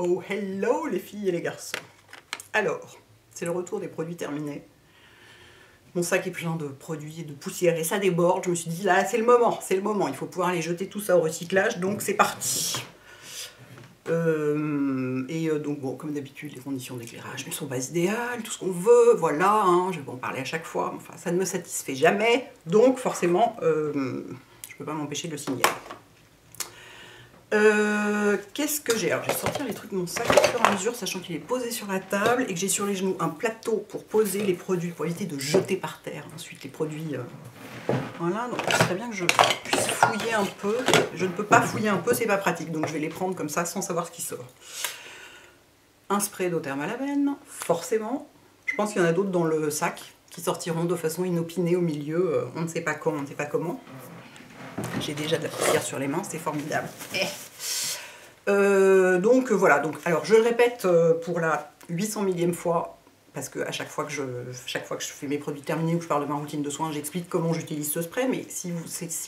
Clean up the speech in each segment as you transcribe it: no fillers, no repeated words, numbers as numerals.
Oh hello les filles et les garçons. Alors, c'est le retour des produits terminés. Mon sac est plein de produits et de poussière et ça déborde. Je me suis dit là c'est le moment, il faut pouvoir aller jeter tout ça au recyclage, donc c'est parti. Donc bon, comme d'habitude, les conditions d'éclairage ne sont pas idéales, tout ce qu'on veut, voilà, hein, je vais en parler à chaque fois, enfin ça ne me satisfait jamais, donc forcément, je peux pas m'empêcher de le signaler. Qu'est-ce que j'ai? Alors je vais sortir les trucs de mon sac au fur et à mesure, sachant qu'il est posé sur la table et que j'ai sur les genoux un plateau pour poser les produits, pour éviter de jeter par terre ensuite les produits. Voilà, donc il serait bien que je puisse fouiller un peu. Je ne peux pas fouiller un peu, c'est pas pratique, donc je vais les prendre comme ça sans savoir ce qui sort. Un spray d'eau thermalavène, forcément. Je pense qu'il y en a d'autres dans le sac qui sortiront de façon inopinée au milieu, on ne sait pas quand, on ne sait pas comment. J'ai déjà de la poussière sur les mains, c'est formidable. Donc voilà, alors je le répète pour la 800 millième fois, parce que à chaque fois que je fais mes produits terminés ou que je parle de ma routine de soins, j'explique comment j'utilise ce spray, mais si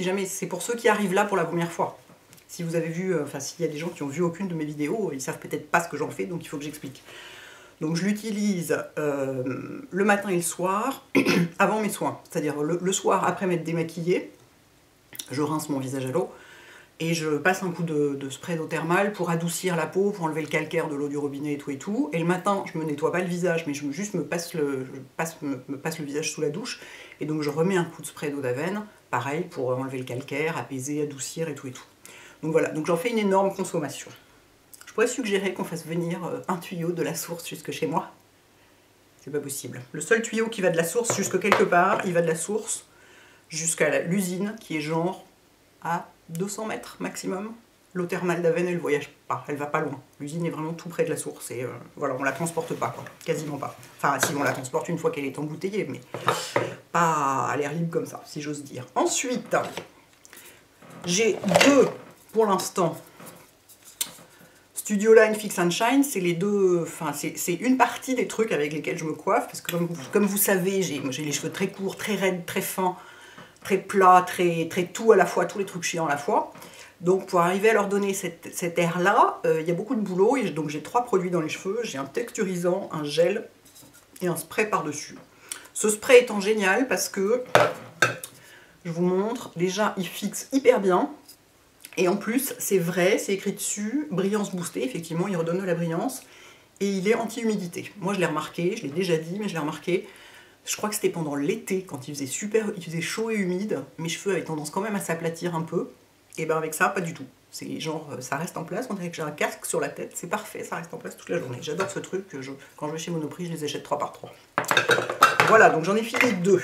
jamais c'est pour ceux qui arrivent là pour la première fois. Si vous avez vu, enfin s'il y a des gens qui ont vu aucune de mes vidéos, ils savent peut-être pas ce que j'en fais, donc il faut que j'explique. Donc je l'utilise le matin et le soir, avant mes soins, c'est-à-dire le soir après m'être démaquillée. Je rince mon visage à l'eau et je passe un coup de spray d'eau thermale pour adoucir la peau, pour enlever le calcaire de l'eau du robinet et tout et tout. Et le matin, je me nettoie pas le visage, mais juste me passe le visage sous la douche. Et donc je remets un coup de spray d'eau d'Avène, pareil, pour enlever le calcaire, apaiser, adoucir et tout et tout. Donc voilà, donc j'en fais une énorme consommation. Je pourrais suggérer qu'on fasse venir un tuyau de la source jusque chez moi. C'est pas possible. Le seul tuyau qui va de la source jusque quelque part, il va de la source jusqu'à l'usine qui est genre à 200 mètres maximum. L'eau thermale d'Avène, elle voyage pas, elle va pas loin. L'usine est vraiment tout près de la source et voilà, on la transporte pas, quoi. Quasiment pas. Enfin, si on la transporte une fois qu'elle est embouteillée, mais pas à l'air libre comme ça, si j'ose dire. Ensuite, j'ai deux, pour l'instant, Studio Line Fix and Shine, c'est les deux, enfin c'est une partie des trucs avec lesquels je me coiffe, parce que comme vous savez, j'ai les cheveux très courts, très raides, très fins, très plat, très tout à la fois, tous les trucs chiants à la fois. Donc pour arriver à leur donner cet air-là, il y a beaucoup de boulot, et donc j'ai 3 produits dans les cheveux, j'ai un texturisant, un gel et un spray par-dessus. Ce spray étant génial parce que, je vous montre, déjà il fixe hyper bien, et en plus c'est vrai, c'est écrit dessus, brillance boostée, effectivement il redonne de la brillance, et il est anti-humidité. Moi je l'ai remarqué, je l'ai déjà dit, mais je l'ai remarqué. Je crois que c'était pendant l'été, quand il faisait chaud et humide, mes cheveux avaient tendance quand même à s'aplatir un peu. Et bien avec ça, pas du tout. C'est genre, ça reste en place, on dirait que j'ai un casque sur la tête, c'est parfait, ça reste en place toute la journée. J'adore ce truc, quand je vais chez Monoprix, je les achète 3 par 3. Voilà, donc j'en ai fini 2.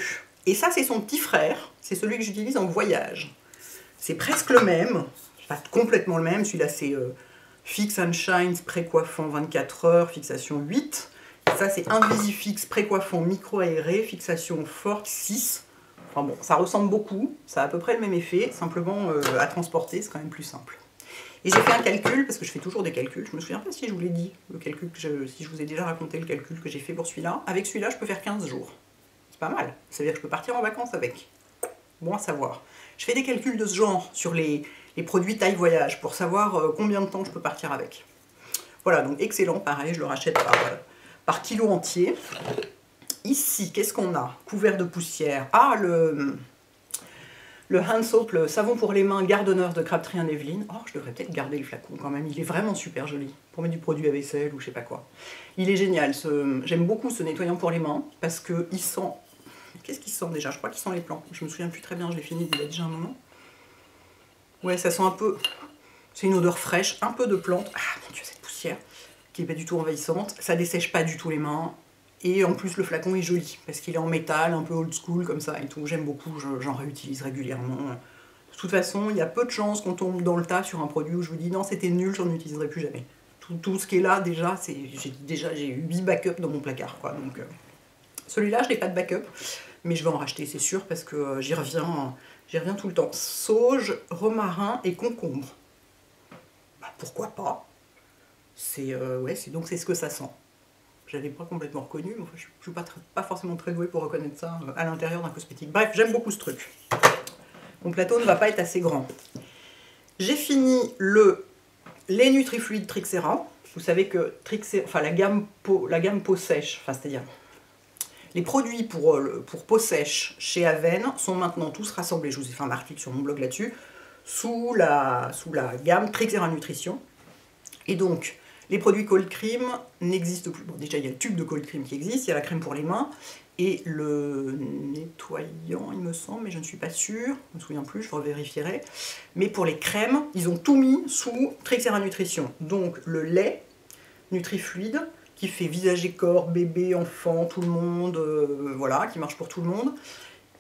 Et ça, c'est son petit frère, c'est celui que j'utilise en voyage. C'est presque le même, pas complètement le même, celui-là c'est Fix and Shine, spray coiffant 24 heures, fixation 8. Ça c'est Invisifix précoiffant micro-aéré, fixation forte 6. Enfin bon, ça ressemble beaucoup, ça a à peu près le même effet, simplement à transporter, c'est quand même plus simple. Et j'ai fait un calcul, parce que je fais toujours des calculs, je me souviens pas si je vous l'ai dit, le calcul si je vous ai déjà raconté le calcul que j'ai fait pour celui-là. Avec celui-là, je peux faire 15 jours. C'est pas mal, c'est-à-dire que je peux partir en vacances avec. Bon à savoir. Je fais des calculs de ce genre sur les produits taille voyage, pour savoir combien de temps je peux partir avec. Voilà, donc excellent, pareil, je le rachète par kilo entier. Ici, qu'est-ce qu'on a? Couvert de poussière. Ah, le hand soap, le savon pour les mains Gardeners de Crabtree & Evelyn. Oh, je devrais peut-être garder le flacon quand même. Il est vraiment super joli. Pour mettre du produit à vaisselle ou je sais pas quoi. Il est génial. J'aime beaucoup ce nettoyant pour les mains parce qu'il sent... Qu'est-ce qu'il sent déjà? Je crois qu'il sent les plantes. Je me souviens plus très bien, je l'ai fini il y a déjà un moment. Ouais, ça sent un peu... C'est une odeur fraîche, un peu de plante. Ah, mon Dieu, cette poussière qui n'est pas du tout envahissante. Ça dessèche pas du tout les mains. Et en plus, le flacon est joli, parce qu'il est en métal, un peu old school, comme ça, et tout. J'aime beaucoup, j'en réutilise régulièrement. De toute façon, il y a peu de chances qu'on tombe dans le tas sur un produit où je vous dis « Non, c'était nul, j'en utiliserai plus jamais ». Tout ce qui est là, déjà, j'ai eu 8 backups dans mon placard, quoi. Donc, celui-là, je n'ai pas de backup, mais je vais en racheter, c'est sûr, parce que j'y reviens tout le temps. Sauge, romarin et concombre. Bah, pourquoi pas? Donc c'est ce que ça sent. Je l'avais pas complètement reconnu, mais enfin, je ne suis pas forcément très douée pour reconnaître ça à l'intérieur d'un cosmétique. Bref, j'aime beaucoup ce truc. Mon plateau ne va pas être assez grand. J'ai fini les Nutrifluides Trixera. vous savez que la gamme peau sèche, enfin c'est-à-dire les produits pour peau sèche chez Avène sont maintenant tous rassemblés, je vous ai fait un article sur mon blog là-dessus, sous la gamme Trixera Nutrition. Et donc, les produits Cold Cream n'existent plus. Bon, déjà, il y a le tube de Cold Cream qui existe, il y a la crème pour les mains, et le nettoyant, il me semble, mais je ne suis pas sûre, je ne me souviens plus, je revérifierai. Mais pour les crèmes, ils ont tout mis sous Trixera Nutrition. Donc, le lait NutriFluide, qui fait visage et corps, bébé, enfant, tout le monde, voilà, qui marche pour tout le monde,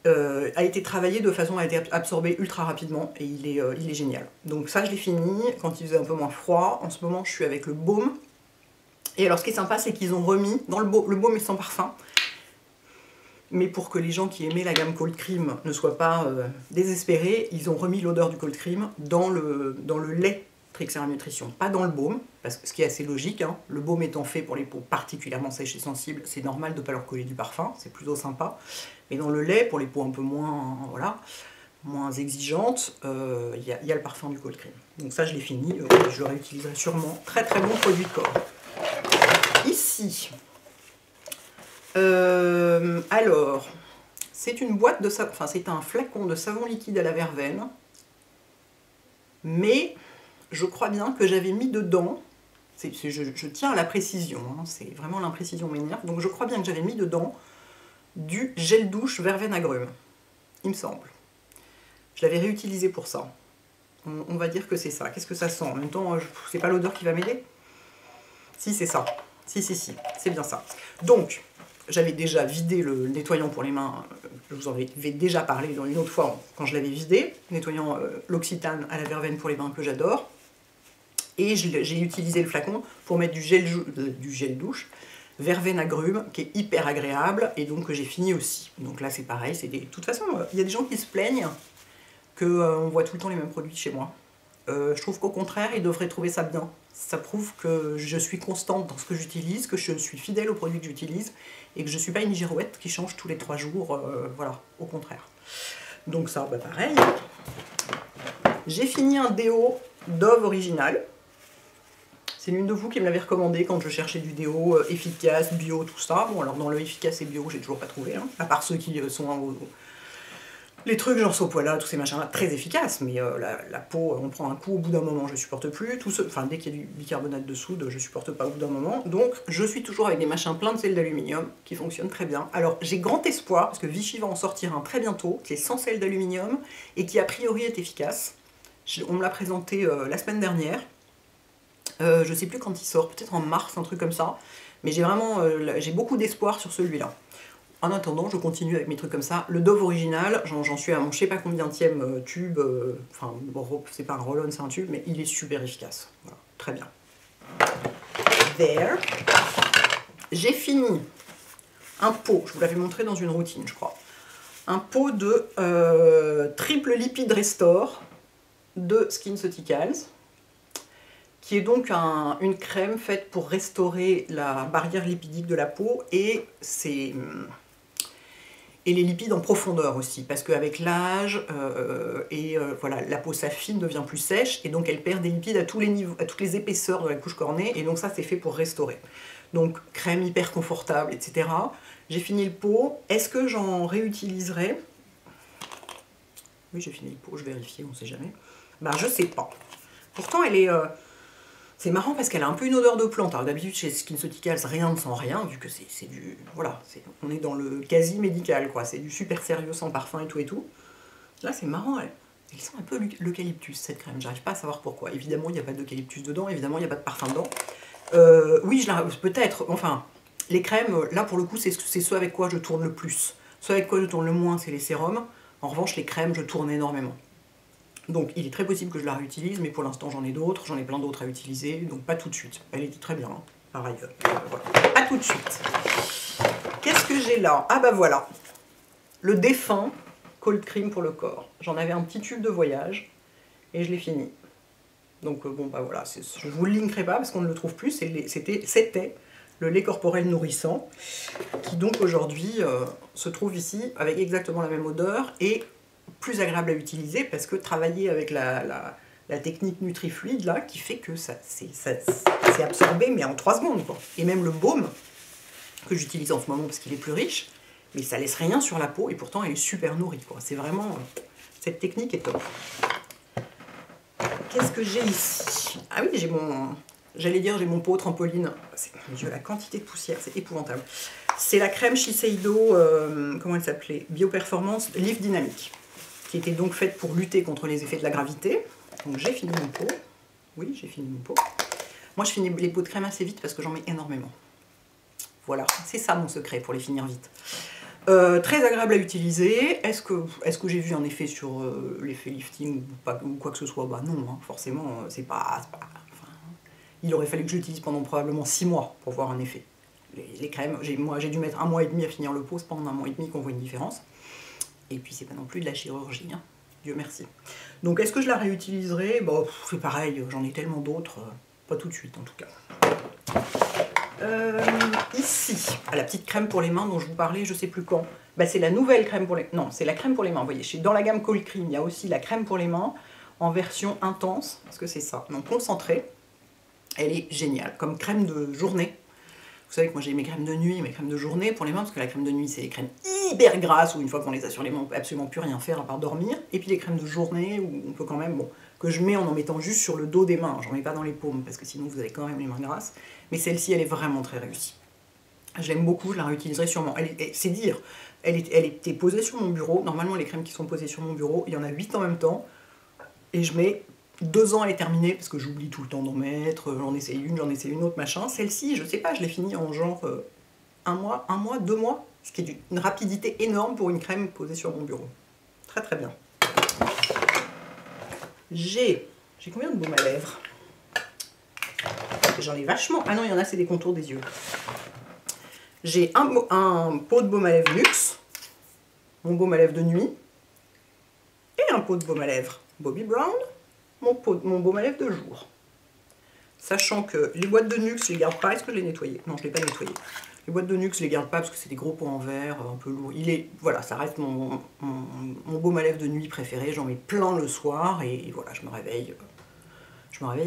a été travaillé de façon à être absorbé ultra rapidement et il est génial. Donc ça je l'ai fini quand il faisait un peu moins froid. En ce moment je suis avec le baume. Et alors ce qui est sympa c'est qu'ils ont remis, dans le baume est sans parfum, mais pour que les gens qui aimaient la gamme Cold Cream ne soient pas désespérés, ils ont remis l'odeur du Cold Cream dans le lait Trixera Nutrition, pas dans le baume, parce que ce qui est assez logique, hein, le baume étant fait pour les peaux particulièrement sèches et sensibles, c'est normal de ne pas leur coller du parfum, c'est plutôt sympa. Mais dans le lait, pour les peaux un peu moins, voilà, moins exigeantes, il y a le parfum du Cold Cream. Donc ça je l'ai fini, je le réutiliserai sûrement. Très très bon produit de corps. Ici, alors, c'est une boîte de savon, enfin c'est un flacon de savon liquide à la verveine, mais je crois bien que j'avais mis dedans, je tiens à la précision, hein, c'est vraiment l'imprécision m'énerve, donc je crois bien que j'avais mis dedans du gel douche verveine agrumes, il me semble. Je l'avais réutilisé pour ça. On va dire que c'est ça. Qu'est-ce que ça sent? En même temps, c'est pas l'odeur qui va m'aider? Si, c'est ça. Si, c'est bien ça. Donc, j'avais déjà vidé le nettoyant pour les mains, je vous en avais déjà parlé dans une autre fois quand je l'avais vidé, nettoyant l'Occitane à la verveine pour les mains que j'adore. Et j'ai utilisé le flacon pour mettre du gel douche verveine agrumes, qui est hyper agréable, et donc que j'ai fini aussi. Donc là c'est pareil, de toute façon, il y a des gens qui se plaignent qu'on voit tout le temps les mêmes produits chez moi. Je trouve qu'au contraire, ils devraient trouver ça bien. Ça prouve que je suis constante dans ce que j'utilise, que je suis fidèle aux produits que j'utilise, et que je ne suis pas une girouette qui change tous les 3 jours, voilà, au contraire. Donc ça, bah pareil. J'ai fini un déo Dove original. C'est l'une de vous qui me l'avait recommandé quand je cherchais du déo efficace, bio, tout ça. Bon, alors dans le efficace et bio, j'ai toujours pas trouvé, hein, à part ceux qui sont les trucs genre Sopoila, tous ces machins-là, très efficaces, mais la peau, on prend un coup au bout d'un moment, je supporte plus. Enfin, dès qu'il y a du bicarbonate de soude, je supporte pas au bout d'un moment. Donc, je suis toujours avec des machins pleins de sel d'aluminium qui fonctionnent très bien. Alors, j'ai grand espoir, parce que Vichy va en sortir un très bientôt, qui est sans sel d'aluminium et qui a priori est efficace. On me l'a présenté la semaine dernière. Je sais plus quand il sort, peut-être en mars, un truc comme ça. Mais j'ai beaucoup d'espoir sur celui-là. En attendant, je continue avec mes trucs comme ça. Le Dove original, j'en suis à mon je sais pas combienième tube. Enfin, bon, c'est pas un roll-on, c'est un tube, mais il est super efficace. Voilà, très bien. There. J'ai fini un pot, je vous l'avais montré dans une routine, je crois. Un pot de triple lipide restore de SkinCeuticals, qui est donc une crème faite pour restaurer la barrière lipidique de la peau et les lipides en profondeur aussi, parce qu'avec l'âge, voilà, la peau s'affine, devient plus sèche, et donc elle perd des lipides à tous les niveaux, à toutes les épaisseurs de la couche cornée, et donc ça c'est fait pour restaurer. Donc crème hyper confortable, etc. J'ai fini le pot. Est-ce que j'en réutiliserai? Oui, j'ai fini le pot, je vérifie, on ne sait jamais. Ben je sais pas. Pourtant elle est... c'est marrant parce qu'elle a un peu une odeur de plante. Alors d'habitude chez SkinCeuticals, rien ne sent rien, vu que c'est du... Voilà, on est dans le quasi médical, quoi. C'est du super sérieux sans parfum et tout et tout. Là c'est marrant, elle sent un peu l'eucalyptus, cette crème. J'arrive pas à savoir pourquoi. Évidemment, il n'y a pas d'eucalyptus dedans, évidemment, il n'y a pas de parfum dedans. Oui, peut-être, enfin, les crèmes, là pour le coup, c'est ceux avec quoi je tourne le plus. Ceux avec quoi je tourne le moins, c'est les sérums. En revanche, les crèmes, je tourne énormément. Donc il est très possible que je la réutilise, mais pour l'instant j'en ai d'autres, j'en ai plein d'autres à utiliser, donc pas tout de suite. Elle était très bien, hein. Pareil, voilà. Pas tout de suite. Qu'est-ce que j'ai là? Ah bah voilà, le défunt Cold Cream pour le corps. J'en avais un petit tube de voyage, et je l'ai fini. Donc bon bah voilà, je vous le linkerai pas parce qu'on ne le trouve plus, c'était le lait corporel nourrissant, qui donc aujourd'hui se trouve ici avec exactement la même odeur, et plus agréable à utiliser parce que travailler avec la la technique NutriFluid là qui fait que c'est absorbé mais en 3 secondes quoi. Et même le baume que j'utilise en ce moment parce qu'il est plus riche, mais ça laisse rien sur la peau et pourtant elle est super nourrie quoi. C'est vraiment, cette technique est top. Qu'est-ce que j'ai ici? Ah oui, j'ai mon, j'allais dire j'ai mon pot trampoline. Mon Dieu, la quantité de poussière, c'est épouvantable. C'est la crème Shiseido, comment elle s'appelait? Bioperformance Lift Dynamique, qui était donc faite pour lutter contre les effets de la gravité. Donc j'ai fini mon pot. Oui, j'ai fini mon pot. Moi, je finis les pots de crème assez vite parce que j'en mets énormément. Voilà, c'est ça mon secret pour les finir vite. Très agréable à utiliser. Est-ce que j'ai vu un effet sur l'effet lifting ou quoi que ce soit? Bah non, hein, forcément, c'est pas enfin, il aurait fallu que je l'utilise pendant probablement 6 mois pour voir un effet. Les crèmes, moi j'ai dû mettre 1 mois et demi à finir le pot, c'est pendant 1 mois et demi qu'on voit une différence. Et puis c'est pas non plus de la chirurgie, hein. Dieu merci. Donc est-ce que je la réutiliserai? Bon, c'est pareil, j'en ai tellement d'autres, pas tout de suite en tout cas. Ici, la petite crème pour les mains dont je vous parlais, je sais plus quand. Bah, c'est la nouvelle crème pour les... Non, c'est la crème pour les mains, vous voyez. Dans la gamme Cold Cream, il y a aussi la crème pour les mains en version intense, parce que c'est ça. Donc concentrée, elle est géniale, comme crème de journée. Vous savez que moi j'ai mes crèmes de nuit et mes crèmes de journée pour les mains, parce que la crème de nuit c'est les crèmes hyper grasses, où une fois qu'on les a sur les mains, on peut absolument plus rien faire à part dormir. Et puis les crèmes de journée, où on peut quand même, bon, que je mets en mettant juste sur le dos des mains, j'en mets pas dans les paumes, parce que sinon vous avez quand même les mains grasses. Mais celle-ci, elle est vraiment très réussie. Je l'aime beaucoup, je la réutiliserai sûrement. C'est dire, elle était posée sur mon bureau. Normalement, les crèmes qui sont posées sur mon bureau, il y en a 8 en même temps. Et je mets 2 ans à les terminer, parce que j'oublie tout le temps d'en mettre. J'en essaie une autre, machin. Celle-ci, je sais pas, je l'ai finie en genre 1 mois, 2 mois. Ce qui est une rapidité énorme pour une crème posée sur mon bureau. Très très bien. J'ai combien de baumes à lèvres? J'en ai vachement. Ah non, il y en a, c'est des contours des yeux. J'ai un pot de baume à lèvres luxe, mon baume à lèvres de nuit, et un pot de baume à lèvres Bobbi Brown, mon baume à lèvres de jour. Sachant que les boîtes de Nuxe, je les garde pas. Est-ce que je les nettoyé? Non, je ne l'ai pas nettoyé. Les boîtes de Nuxe, je les garde pas parce que c'est des gros pots en verre, un peu lourds. Voilà, ça reste mon baume à lèvres de nuit préféré. J'en mets plein le soir et voilà, je me réveille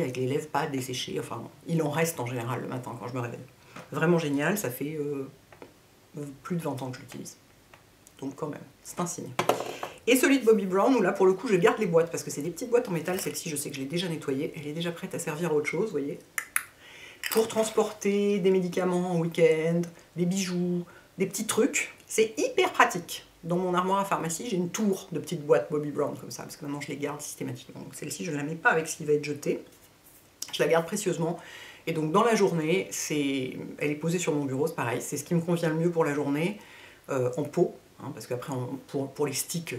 avec les lèvres pas desséchées. Enfin, il en reste en général le matin quand je me réveille. Vraiment génial, ça fait plus de 20 ans que je l'utilise. Donc quand même, c'est un signe. Et celui de Bobbi Brown, où là pour le coup je garde les boîtes, parce que c'est des petites boîtes en métal. Celle-ci je sais que je l'ai déjà nettoyée, elle est déjà prête à servir à autre chose, vous voyez. Pour transporter des médicaments en week-end, des bijoux, des petits trucs. C'est hyper pratique. Dans mon armoire à pharmacie, j'ai une tour de petites boîtes Bobbi Brown comme ça, parce que maintenant je les garde systématiquement. Donc celle-ci je ne la mets pas avec ce qui va être jeté. Je la garde précieusement. Et donc dans la journée, elle est posée sur mon bureau, c'est pareil, c'est ce qui me convient le mieux pour la journée, en pot, hein, parce qu'après pour les sticks,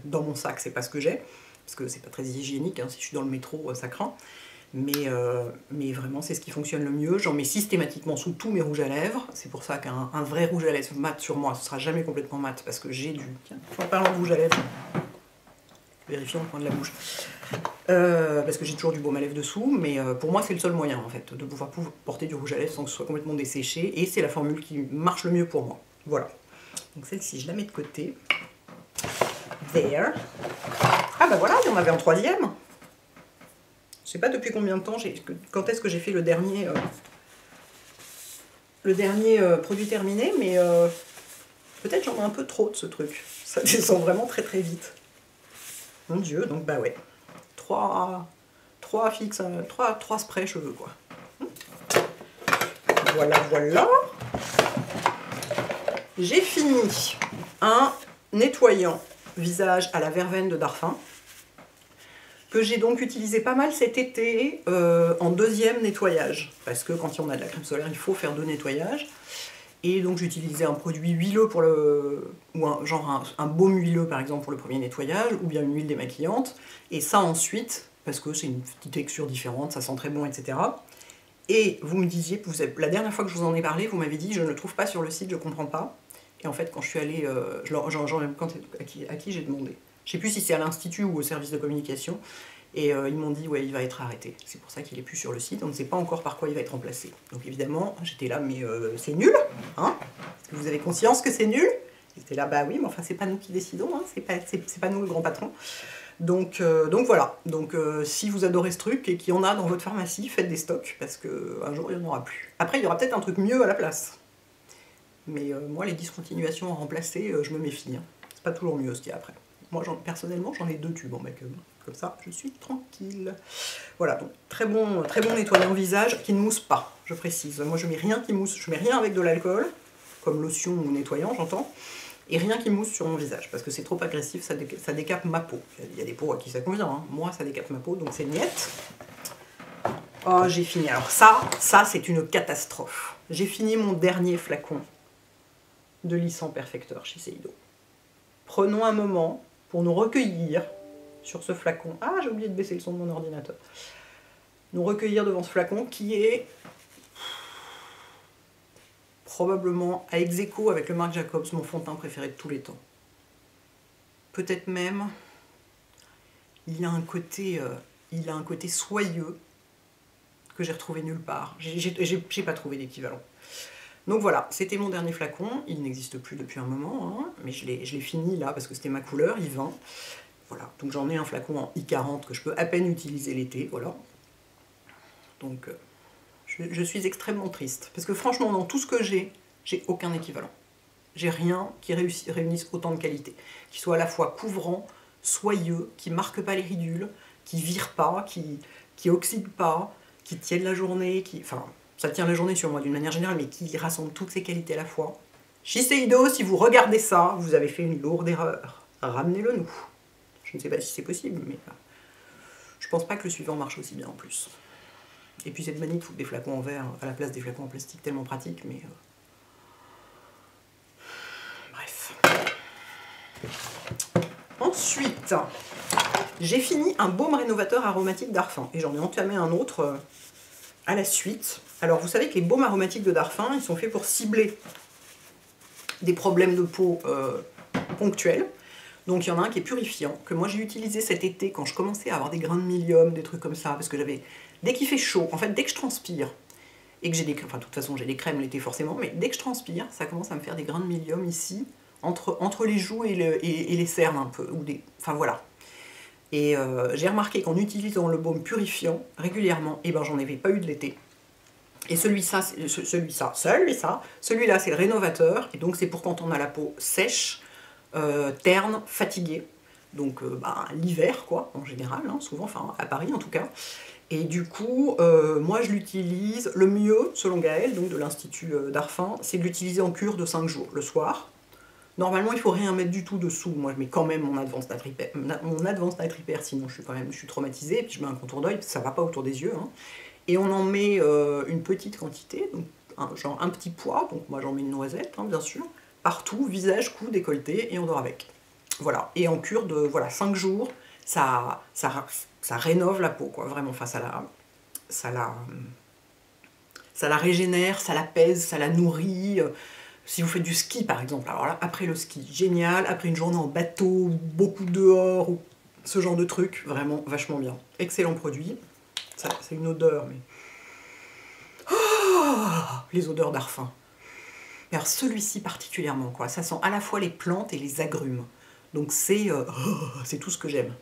dans mon sac, c'est pas ce que j'ai, parce que c'est pas très hygiénique, hein, si je suis dans le métro, ça craint, mais vraiment c'est ce qui fonctionne le mieux. J'en mets systématiquement sous tous mes rouges à lèvres, c'est pour ça qu'un vrai rouge à lèvres mat sur moi, ce sera jamais complètement mat, parce que j'ai du... Tiens, en parlant de rouge à lèvres, vérifions le coin de la bouche. Parce que j'ai toujours du baume à lèvres dessous, mais pour moi c'est le seul moyen en fait de pouvoir porter du rouge à lèvres sans que ce soit complètement desséché, et c'est la formule qui marche le mieux pour moi. Voilà. Donc celle-ci je la mets de côté. There. Ah bah voilà, il y en avait un troisième. Je sais pas depuis combien de temps, quand est-ce que j'ai fait le dernier produit terminé, mais peut-être j'en ai un peu trop de ce truc. Ça descend vraiment très très vite. Mon Dieu, donc bah ouais. 3 sprays cheveux quoi. Voilà, voilà. J'ai fini un nettoyant visage à la verveine de Darphin, que j'ai donc utilisé pas mal cet été en deuxième nettoyage, parce que quand on a de la crème solaire, il faut faire 2 nettoyages. Et donc j'utilisais un produit huileux pour ou un baume huileux par exemple pour le premier nettoyage, ou bien une huile démaquillante, et ça ensuite, parce que c'est une petite texture différente, ça sent très bon, etc. Et vous me disiez, la dernière fois que je vous en ai parlé, vous m'avez dit je ne le trouve pas sur le site, je comprends pas. Et en fait quand je suis allée, à qui j'ai demandé, je sais plus si c'est à l'institut ou au service de communication, et ils m'ont dit ouais il va être arrêté, c'est pour ça qu'il est plus sur le site, on ne sait pas encore par quoi il va être remplacé. Donc évidemment j'étais là mais c'est nul, hein? Est-ce que vous avez conscience que c'est nul? J'étais là bah oui mais enfin c'est pas nous qui décidons, hein, c'est pas nous le grand patron. Donc voilà, donc si vous adorez ce truc et qu'il y en a dans votre pharmacie, faites des stocks, parce qu'un jour il n'y en aura plus. Après il y aura peut-être un truc mieux à la place. Mais moi les discontinuations à remplacer, je me méfie. Hein. C'est pas toujours mieux ce qu'il y a après. Moi personnellement j'en ai 2 tubes en mec. Comme ça, je suis tranquille. Voilà, donc très bon nettoyant visage qui ne mousse pas, je précise. Moi, je mets rien qui mousse, je mets rien avec de l'alcool, comme lotion ou nettoyant, j'entends, et rien qui mousse sur mon visage, parce que c'est trop agressif, ça décape ma peau. Il y a des peaux à qui ça convient, hein. Moi, ça décape ma peau, donc c'est niette. Oh, j'ai fini. Alors ça c'est une catastrophe. J'ai fini mon dernier flacon de Lissant Perfecteur chez Seido. Prenons un moment pour nous recueillir sur ce flacon. Ah, j'ai oublié de baisser le son de mon ordinateur. Nous recueillir devant ce flacon qui est probablement à ex-aequo avec le Marc Jacobs, mon fond de teint préféré de tous les temps. Peut-être même, il a un côté soyeux que j'ai retrouvé nulle part. J'ai pas trouvé d'équivalent. Donc voilà, c'était mon dernier flacon. Il n'existe plus depuis un moment, hein, mais je l'ai fini là parce que c'était ma couleur, I20. Voilà, donc j'en ai un flacon en I40 que je peux à peine utiliser l'été, voilà. Donc je suis extrêmement triste, parce que franchement, dans tout ce que j'ai aucun équivalent. J'ai rien qui réunisse autant de qualités, qui soit à la fois couvrant, soyeux, qui marque pas les ridules, qui vire pas, qui oxyde pas, qui tienne la journée, enfin, ça tient la journée sur moi d'une manière générale, mais qui rassemble toutes ces qualités à la fois. Shiseido, si vous regardez ça, vous avez fait une lourde erreur. Ramenez-le nous. Je ne sais pas si c'est possible, mais je pense pas que le suivant marche aussi bien en plus. Et puis cette manie de foutre des flacons en verre à la place des flacons en plastique, tellement pratique, mais... Bref. Ensuite, j'ai fini un baume rénovateur aromatique Darphin, et j'en ai entamé un autre à la suite. Alors vous savez que les baumes aromatiques de Darphin, ils sont faits pour cibler des problèmes de peau ponctuels. Donc il y en a un qui est purifiant, que moi j'ai utilisé cet été quand je commençais à avoir des grains de milium, des trucs comme ça, parce que j'avais... Dès qu'il fait chaud, en fait dès que je transpire, et que j'ai des... Enfin de toute façon j'ai des crèmes l'été forcément, mais dès que je transpire, ça commence à me faire des grains de milium ici, entre les joues et les cernes un peu, ou des... Enfin voilà. Et j'ai remarqué qu'en utilisant le baume purifiant régulièrement, et ben j'en avais pas eu de l'été. Et celui-là c'est le rénovateur, et donc c'est pour quand on a la peau sèche, terne, fatiguée, donc l'hiver quoi, en général, hein, souvent, enfin à Paris en tout cas. Et du coup, moi je l'utilise, le mieux, selon Gaël, donc de l'Institut Darphin, c'est de l'utiliser en cure de 5 jours, le soir. Normalement, il ne faut rien mettre du tout dessous. Moi, je mets quand même mon Advanced Night Repair, sinon je suis traumatisée. Et puis je mets un contour d'œil, ça ne va pas autour des yeux. Hein. Et on en met une petite quantité, donc genre un petit pois. Donc moi, j'en mets une noisette, hein, bien sûr. Partout, visage, cou, décolleté, et on dort avec. Voilà. Et en cure de 5 jours, ça rénove la peau, quoi. Vraiment. Enfin, ça la régénère, ça l'apaise, ça la nourrit. Si vous faites du ski par exemple, alors là, après le ski, génial, après une journée en bateau, beaucoup dehors, ou ce genre de truc, vraiment vachement bien. Excellent produit, c'est une odeur, mais... Oh, les odeurs Darphin. Alors celui-ci particulièrement, quoi, ça sent à la fois les plantes et les agrumes. Donc c'est tout ce que j'aime.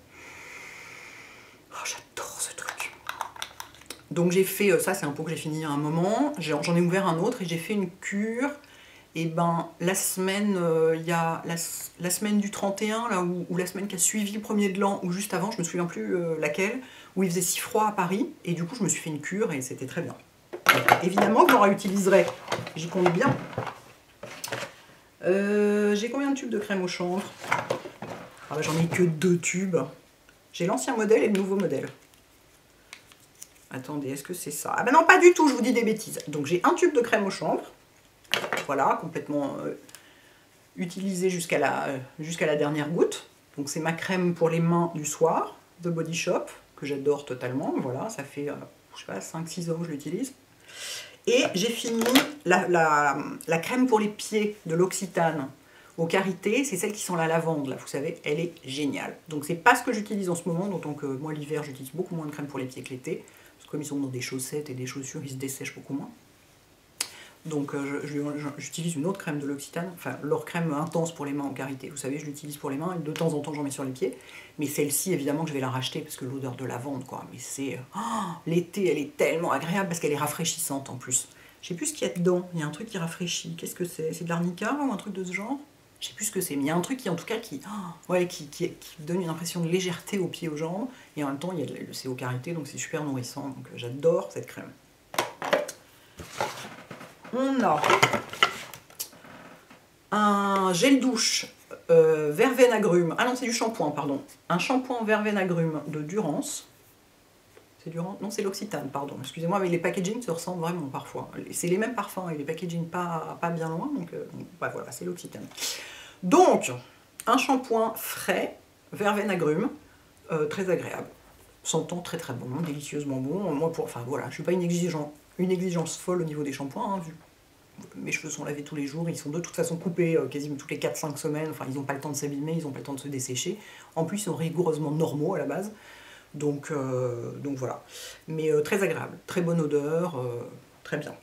Oh, j'adore ce truc. Donc j'ai fait, ça c'est un pot que j'ai fini à un moment, j'en ai ouvert un autre et j'ai fait une cure. Et ben la semaine, il y a la semaine du 31, là, ou la semaine qui a suivi le 1er de l'an, ou juste avant, je me souviens plus laquelle, où il faisait si froid à Paris, et du coup je me suis fait une cure et c'était très bien. Évidemment que j'en réutiliserai, j'y compte bien. J'ai combien de tubes de crème au chanvre? Ah bah, j'en ai que 2 tubes. J'ai l'ancien modèle et le nouveau modèle. Attendez, est-ce que c'est ça? Ah ben non, pas du tout, je vous dis des bêtises. Donc j'ai un tube de crème au chanvre. Voilà, complètement utilisé jusqu'à la dernière goutte. Donc c'est ma crème pour les mains du soir, de Body Shop, que j'adore totalement. Voilà, ça fait, je sais pas, 5-6 ans que je l'utilise. Et j'ai fini la crème pour les pieds de l'Occitane au karité, c'est celle qui sent la lavande, là, vous savez, elle est géniale. Donc c'est pas ce que j'utilise en ce moment, d'autant que moi l'hiver j'utilise beaucoup moins de crème pour les pieds que l'été, parce que comme ils sont dans des chaussettes et des chaussures, ils se dessèchent beaucoup moins. Donc j'utilise une autre crème de l'Occitane, enfin leur crème intense pour les mains en karité. Vous savez, je l'utilise pour les mains et de temps en temps j'en mets sur les pieds. Mais celle-ci, évidemment, que je vais la racheter parce que l'odeur de lavande, quoi. Mais c'est... Oh, l'été, elle est tellement agréable parce qu'elle est rafraîchissante en plus. Je sais plus ce qu'il y a dedans. Il y a un truc qui rafraîchit. Qu'est-ce que c'est? C'est de l'arnica ou un truc de ce genre? Je sais plus ce que c'est. Mais il y a un truc qui, en tout cas, qui donne une impression de légèreté aux pieds, aux jambes. Et en même temps, c'est au karité, donc c'est super nourrissant. Donc j'adore cette crème. On a un gel douche verveine agrumes. Ah non, c'est du shampoing, pardon. Un shampoing verveine agrumes de Durance. C'est Durance? Non, c'est l'Occitane, pardon. Excusez-moi, mais les packagings se ressemblent vraiment parfois. C'est les mêmes parfums et les packagings pas bien loin. Donc bah, voilà, c'est l'Occitane. Donc, un shampoing frais, verveine agrumes, très agréable. Sentant très très bon, délicieusement bon. Moi, enfin voilà, je suis pas une exigence folle au niveau des shampoings, hein, vu mes cheveux sont lavés tous les jours, ils sont de toute façon coupés quasiment toutes les 4-5 semaines, enfin ils n'ont pas le temps de s'abîmer, ils n'ont pas le temps de se dessécher. En plus, ils sont rigoureusement normaux à la base, donc voilà. Mais très agréable, très bonne odeur, très bien.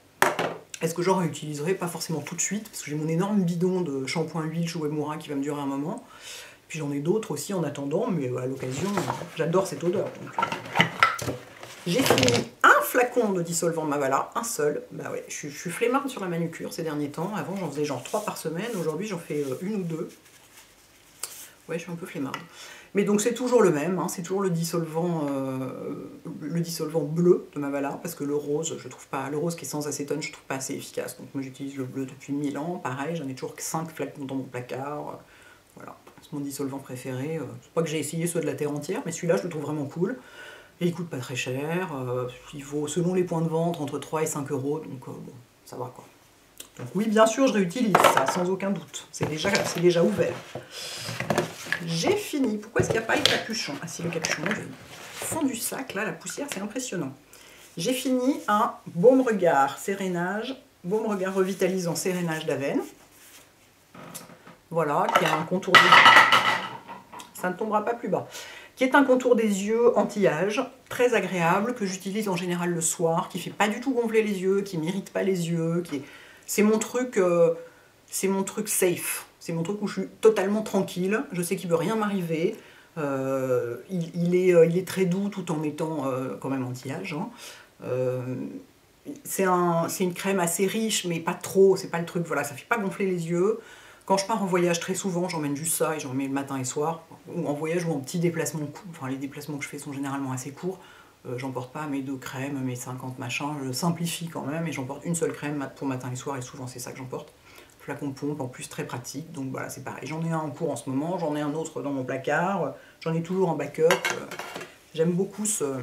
Est-ce que j'en réutiliserai? Pas forcément tout de suite, parce que j'ai mon énorme bidon de shampoing huile Shuuemura qui va me durer un moment. Puis j'en ai d'autres aussi en attendant, mais à l'occasion, j'adore cette odeur. J'ai fini un flacon de dissolvant Mavala, un seul. Bah ouais, je suis flemmarde sur la manucure ces derniers temps. Avant, j'en faisais genre 3 par semaine. Aujourd'hui, j'en fais 1 ou 2. Ouais, je suis un peu flemmarde. Mais donc, c'est toujours le même. Hein, c'est toujours le dissolvant bleu de Mavala. Parce que le rose, je trouve pas. Le rose qui est sans acétone, je trouve pas assez efficace. Donc, moi, j'utilise le bleu depuis 1000 ans. Pareil, j'en ai toujours 5 flacons dans mon placard. Voilà, c'est mon dissolvant préféré. C'est pas que j'ai essayé ceux de la terre entière, mais celui-là, je le trouve vraiment cool. Et il coûte pas très cher, il vaut selon les points de vente entre 3 et 5 euros, donc bon, ça va quoi. Donc oui, bien sûr, je réutilise ça, sans aucun doute. C'est déjà ouvert. J'ai fini. Pourquoi est-ce qu'il n'y a pas le capuchon? Ah si, le capuchon, j'ai fond du sac, là, la poussière, c'est impressionnant. J'ai fini un baume regard sérénage, baume regard revitalisant sérénage d'Avène. Voilà, qui a un contour des... Ça ne tombera pas plus bas. Qui est un contour des yeux anti-âge, très agréable, que j'utilise en général le soir, qui fait pas du tout gonfler les yeux, qui m'irrite pas les yeux, c'est mon truc safe, c'est mon truc où je suis totalement tranquille, je sais qu'il ne peut rien m'arriver, il est très doux tout en étant quand même anti-âge. Hein. C'est une crème assez riche, mais pas trop, c'est pas le truc, voilà, ça fait pas gonfler les yeux. Quand je pars en voyage, très souvent, j'emmène juste ça et j'en mets le matin et soir. Ou en voyage ou en petit déplacement, enfin les déplacements que je fais sont généralement assez courts. J'emporte pas mes 2 crèmes, mes 50 machins, je simplifie quand même et j'emporte une seule crème pour matin et soir et souvent c'est ça que j'emporte. Flacon pompe, en plus très pratique, donc voilà, c'est pareil. J'en ai un en cours en ce moment, j'en ai un autre dans mon placard, j'en ai toujours en backup. J'aime beaucoup ce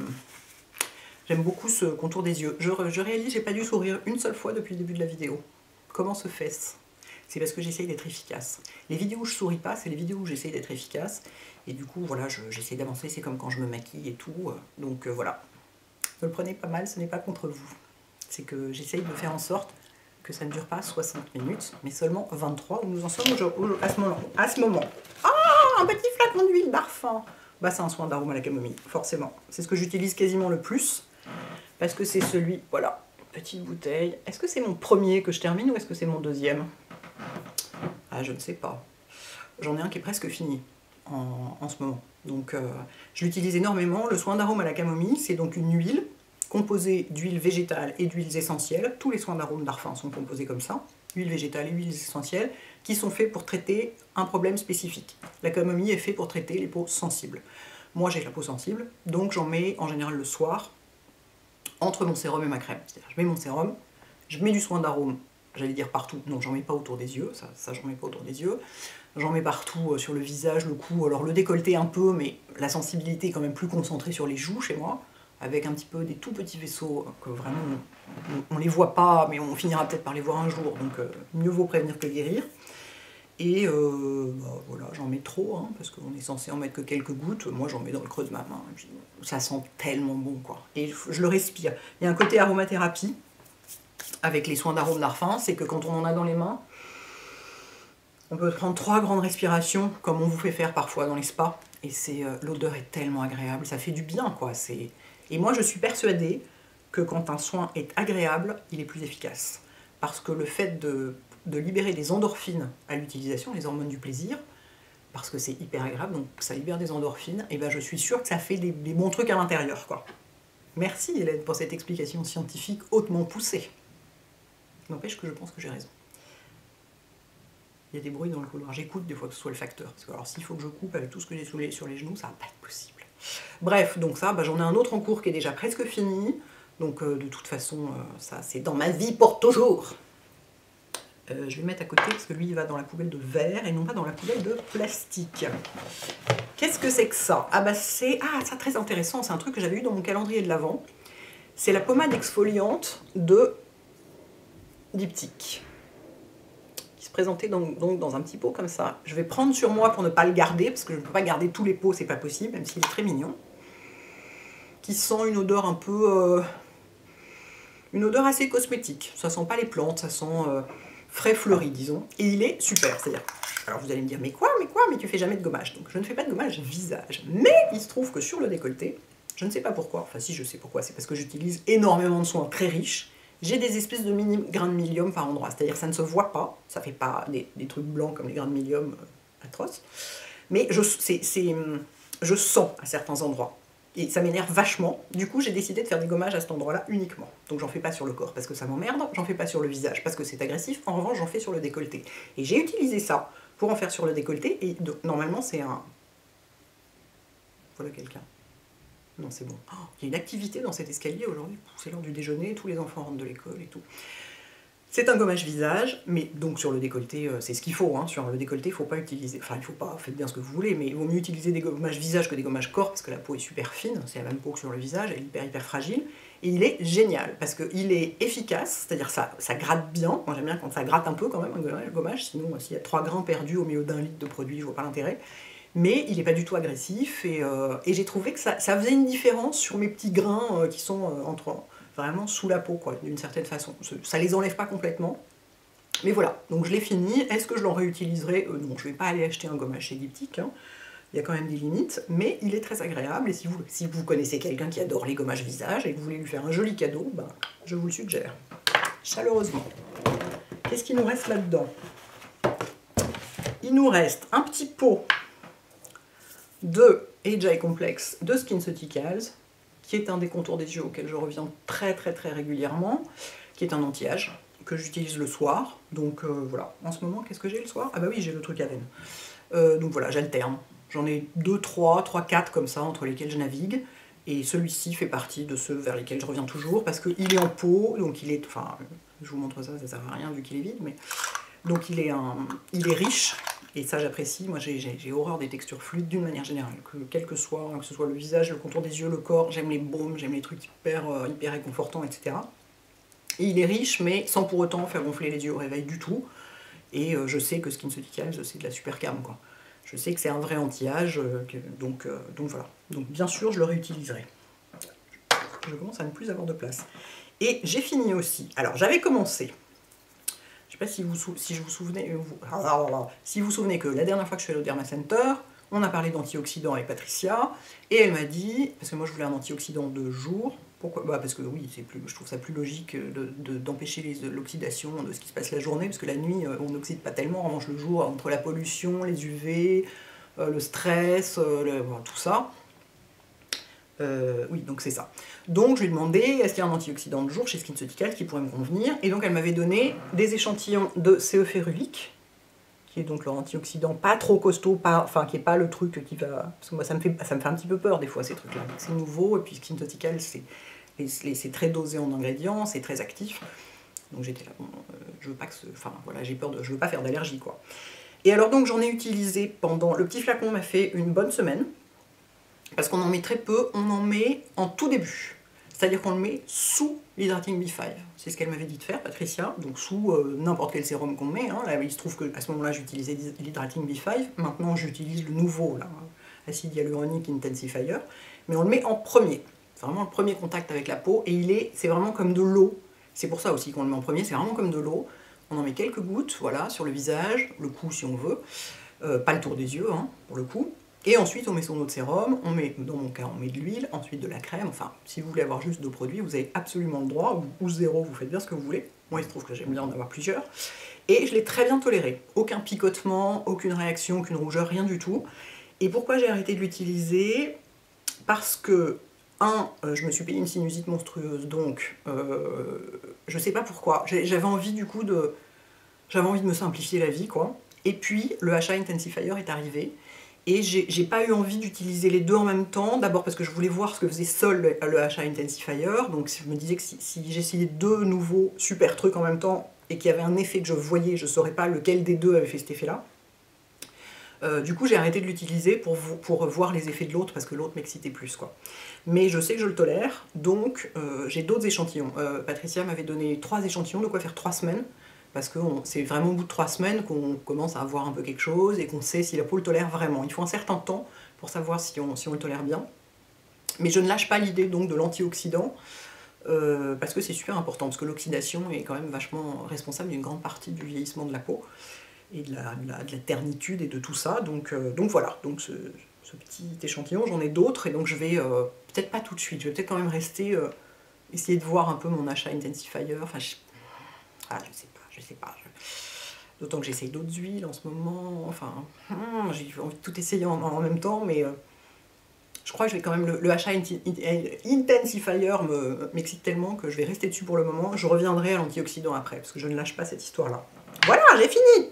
contour des yeux. Je réalise, j'ai pas dû sourire une seule fois depuis le début de la vidéo. Comment se fait-ce? C'est parce que j'essaye d'être efficace. Les vidéos où je souris pas, c'est les vidéos où j'essaye d'être efficace. Et du coup, voilà, j'essaye d'avancer, c'est comme quand je me maquille et tout. Donc voilà. Ne le prenez pas mal, ce n'est pas contre vous. C'est que j'essaye de faire en sorte que ça ne dure pas 60 minutes, mais seulement 23, où nous en sommes à ce moment. Ah, un petit flacon d'huile parfum. Bah, c'est un soin d'arôme à la camomille, forcément. C'est ce que j'utilise quasiment le plus, parce que c'est celui, voilà, petite bouteille. Est-ce que c'est mon premier que je termine ou est-ce que c'est mon deuxième? Ah, je ne sais pas. J'en ai un qui est presque fini en ce moment. Donc, je l'utilise énormément. Le soin d'arôme à la camomille, c'est donc une huile composée d'huiles végétales et d'huiles essentielles. Tous les soins d'arôme d'Arfin sont composés comme ça. Huiles végétales et huiles essentielles qui sont faits pour traiter un problème spécifique. La camomille est faite pour traiter les peaux sensibles. Moi, j'ai la peau sensible, donc j'en mets en général le soir entre mon sérum et ma crème. C'est-à-dire, je mets mon sérum, je mets du soin d'arôme. J'allais dire partout, non j'en mets pas autour des yeux, ça j'en mets pas autour des yeux. J'en mets partout sur le visage, le cou, alors le décolleté un peu, mais la sensibilité est quand même plus concentrée sur les joues chez moi, avec un petit peu des tout petits vaisseaux que vraiment on les voit pas, mais on finira peut-être par les voir un jour, donc mieux vaut prévenir que guérir. Et bah, voilà, j'en mets trop, hein, parce qu'on est censé en mettre que quelques gouttes, moi j'en mets dans le creux de ma main, et puis, ça sent tellement bon quoi, et je le respire. Il y a un côté aromathérapie, avec les soins d'arôme d'Arfin, c'est que quand on en a dans les mains, on peut prendre 3 grandes respirations, comme on vous fait faire parfois dans les spas, et l'odeur est tellement agréable, ça fait du bien quoi. Et moi je suis persuadée que quand un soin est agréable, il est plus efficace. parce que le fait de libérer des endorphines à l'utilisation, les hormones du plaisir, parce que c'est hyper agréable, donc ça libère des endorphines, et ben je suis sûre que ça fait des bons trucs à l'intérieur, quoi. Merci Hélène pour cette explication scientifique hautement poussée. N'empêche que je pense que j'ai raison. Il y a des bruits dans le couloir, j'écoute des fois que ce soit le facteur, parce que alors s'il faut que je coupe avec tout ce que j'ai sur les genoux, ça va pas être possible. Bref, donc ça, j'en ai un autre en cours qui est déjà presque fini, donc de toute façon, ça c'est dans ma vie pour toujours. Je vais le mettre à côté parce que lui il va dans la poubelle de verre et non pas dans la poubelle de plastique. Qu'est-ce que c'est que ça? C'est ça très intéressant, c'est un truc que j'avais eu dans mon calendrier de l'Avent. C'est la pommade exfoliante de Diptyque, qui se présentait donc dans un petit pot comme ça. Je vais prendre sur moi pour ne pas le garder, parce que je ne peux pas garder tous les pots, c'est pas possible, même s'il est très mignon. Qui sent une odeur un peu... une odeur assez cosmétique. Ça sent pas les plantes, ça sent... frais fleuri, disons, et il est super, c'est-à-dire, alors vous allez me dire, mais tu fais jamais de gommage, donc je ne fais pas de gommage visage, mais il se trouve que sur le décolleté, je ne sais pas pourquoi, enfin si je sais pourquoi, c'est parce que j'utilise énormément de soins très riches, j'ai des espèces de mini grains de milium par endroit, c'est-à-dire ça ne se voit pas, ça fait pas des trucs blancs comme les grains de milium atroces, mais je sens à certains endroits. Et ça m'énerve vachement. Du coup, j'ai décidé de faire des gommages à cet endroit-là uniquement. Donc j'en fais pas sur le corps parce que ça m'emmerde, j'en fais pas sur le visage parce que c'est agressif, en revanche j'en fais sur le décolleté. Et j'ai utilisé ça pour en faire sur le décolleté, et normalement c'est un... Voilà quelqu'un. Non, c'est bon. Oh, il y a une activité dans cet escalier aujourd'hui, c'est l'heure du déjeuner, tous les enfants rentrent de l'école et tout. C'est un gommage visage, mais donc sur le décolleté, c'est ce qu'il faut. Hein. Sur le décolleté, il ne faut pas utiliser... Enfin, il faut pas, faites bien ce que vous voulez, mais il vaut mieux utiliser des gommages visage que des gommages corps, parce que la peau est super fine, c'est la même peau que sur le visage, elle est hyper fragile. Et il est génial, parce qu'il est efficace, c'est-à-dire ça gratte bien. Moi j'aime bien quand ça gratte un peu quand même, un gommage, sinon s'il y a 3 grains perdus au milieu d'un litre de produit, je vois pas l'intérêt. Mais il n'est pas du tout agressif, et j'ai trouvé que ça faisait une différence sur mes petits grains qui sont vraiment sous la peau, quoi, d'une certaine façon. Ça les enlève pas complètement, mais voilà, donc je l'ai fini. Est-ce que je l'en réutiliserai? Non, je vais pas aller acheter un gommage chez Diptyque, hein. Il y a quand même des limites, mais il est très agréable, et si vous connaissez quelqu'un qui adore les gommages visage et que vous voulez lui faire un joli cadeau, je vous le suggère, chaleureusement. Qu'est-ce qu'il nous reste là-dedans? Il nous reste un petit pot de Age Eye Complex de SkinCeuticals, qui est un des contours des yeux auquel je reviens très régulièrement, qui est un anti-âge, que j'utilise le soir. Donc voilà, en ce moment, qu'est-ce que j'ai le soir? Ah bah oui, j'ai le truc à veine. Donc voilà, j'alterne. J'en ai 2, 3, 4 comme ça, entre lesquels je navigue. Et celui-ci fait partie de ceux vers lesquels je reviens toujours, parce qu'il est en pot, donc il est... Enfin, je vous montre ça, ça sert à rien vu qu'il est vide, mais... Donc il est riche, et ça j'apprécie. Moi j'ai horreur des textures fluides d'une manière générale, quel que ce soit le visage, le contour des yeux, le corps, j'aime les baumes, j'aime les trucs hyper réconfortants, etc. Et il est riche, mais sans pour autant faire gonfler les yeux au réveil du tout. Et je sais que SkinCeuticals, c'est de la super cam, quoi. Je sais que c'est un vrai anti-âge, donc voilà. Donc bien sûr, je le réutiliserai. Je commence à ne plus avoir de place. Et j'ai fini aussi. Alors j'avais commencé... Je ne sais pas si vous vous souvenez que la dernière fois que je suis allée au Derma Center, on a parlé d'antioxydants avec Patricia, et elle m'a dit, parce que moi je voulais un antioxydant de jour, pourquoi? Parce que oui, je trouve ça plus logique d'empêcher l'oxydation de ce qui se passe la journée, parce que la nuit on n'oxyde pas tellement, en revanche le jour, entre la pollution, les UV, le stress, tout ça. Oui, donc c'est ça. Donc je lui ai demandé, est-ce qu'il y a un antioxydant de jour chez SkinCeuticals qui pourrait me convenir? Et donc elle m'avait donné des échantillons de CE férulique, qui est donc leur antioxydant pas trop costaud, enfin qui est pas le truc qui va... Parce que moi ça me fait un petit peu peur des fois ces trucs-là. C'est nouveau, et puis SkinCeuticals c'est très dosé en ingrédients, c'est très actif. Donc j'étais là, bon, je veux pas que enfin voilà, j'ai peur je veux pas faire d'allergie, quoi. Et alors donc j'en ai utilisé pendant... Le petit flacon m'a fait une bonne semaine. Parce qu'on en met très peu, on en met en tout début. C'est-à-dire qu'on le met sous l'Hydrating B5. C'est ce qu'elle m'avait dit de faire, Patricia, donc sous n'importe quel sérum qu'on met. Hein. Là, il se trouve qu'à ce moment-là, j'utilisais l'Hydrating B5. Maintenant, j'utilise le nouveau, là, acide hyaluronique intensifier. Mais on le met en premier. C'est vraiment le premier contact avec la peau. Et c'est vraiment comme de l'eau. C'est pour ça aussi qu'on le met en premier. C'est vraiment comme de l'eau. On en met quelques gouttes, voilà, sur le visage, le cou si on veut. Pas le tour des yeux, hein, pour le coup. Et ensuite, on met son eau de sérum, on met, dans mon cas, on met de l'huile, ensuite de la crème. Enfin, si vous voulez avoir juste 2 produits, vous avez absolument le droit, ou 0, vous faites bien ce que vous voulez. Moi, il se trouve que j'aime bien en avoir plusieurs. Et je l'ai très bien toléré. Aucun picotement, aucune réaction, aucune rougeur, rien du tout. Et pourquoi j'ai arrêté de l'utiliser? Parce que, je me suis payé une sinusite monstrueuse, donc je sais pas pourquoi. J'avais envie du coup de... J'avais envie de me simplifier la vie, quoi. Et puis, le HA Intensifier est arrivé. Et j'ai pas eu envie d'utiliser les deux en même temps, d'abord parce que je voulais voir ce que faisait seul le HA Intensifier, donc je me disais que si j'essayais 2 nouveaux super trucs en même temps, et qu'il y avait un effet que je voyais, je saurais pas lequel des deux avait fait cet effet-là. Du coup j'ai arrêté de l'utiliser pour voir les effets de l'autre, parce que l'autre m'excitait plus, quoi. Mais je sais que je le tolère, donc j'ai d'autres échantillons. Patricia m'avait donné 3 échantillons, de quoi faire 3 semaines, parce que c'est vraiment au bout de 3 semaines qu'on commence à avoir un peu quelque chose et qu'on sait si la peau le tolère vraiment. Il faut un certain temps pour savoir si on le tolère bien. Mais je ne lâche pas l'idée donc de l'antioxydant, parce que c'est super important, parce que l'oxydation est quand même vachement responsable d'une grande partie du vieillissement de la peau, et de la ternitude et de tout ça. Donc voilà, donc ce petit échantillon, j'en ai d'autres, et donc je vais, peut-être pas tout de suite, je vais peut-être quand même rester, essayer de voir un peu mon HA Intensifier, enfin je sais pas. D'autant que j'essaye d'autres huiles en ce moment, enfin, j'ai envie de tout essayer en même temps, mais je crois que je vais quand même, le HA Intensifier m'excite tellement que je vais rester dessus pour le moment. Je reviendrai à l'antioxydant après, parce que je ne lâche pas cette histoire-là. Voilà, j'ai fini!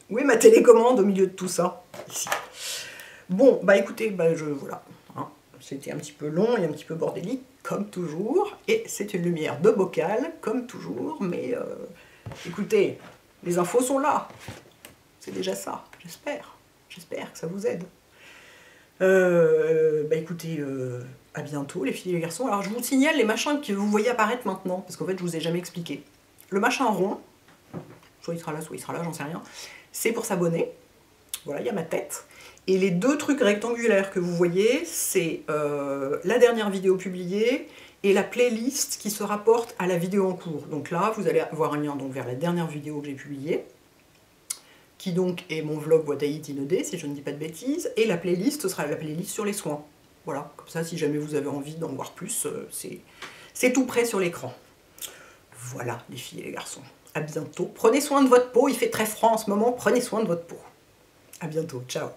Où est ma télécommande au milieu de tout ça? Ici. Bon, bah écoutez, voilà. Hein, c'était un petit peu long et un petit peu bordélique, comme toujours, et c'est une lumière de bocal, comme toujours, mais... écoutez, les infos sont là. C'est déjà ça, j'espère. J'espère que ça vous aide. Écoutez, à bientôt les filles et les garçons. Alors je vous signale les machins que vous voyez apparaître maintenant, parce qu'en fait je vous ai jamais expliqué. Le machin rond, soit il sera là, j'en sais rien, c'est pour s'abonner. Voilà, il y a ma tête. Et les 2 trucs rectangulaires que vous voyez, c'est la dernière vidéo publiée, et la playlist qui se rapporte à la vidéo en cours. Donc là, vous allez avoir un lien donc, vers la dernière vidéo que j'ai publiée, qui donc est mon vlog What I Eat in a Day, si je ne dis pas de bêtises, et la playlist, ce sera la playlist sur les soins. Voilà, comme ça, si jamais vous avez envie d'en voir plus, c'est tout près sur l'écran. Voilà, les filles et les garçons. À bientôt. Prenez soin de votre peau, il fait très froid en ce moment, prenez soin de votre peau. À bientôt, ciao.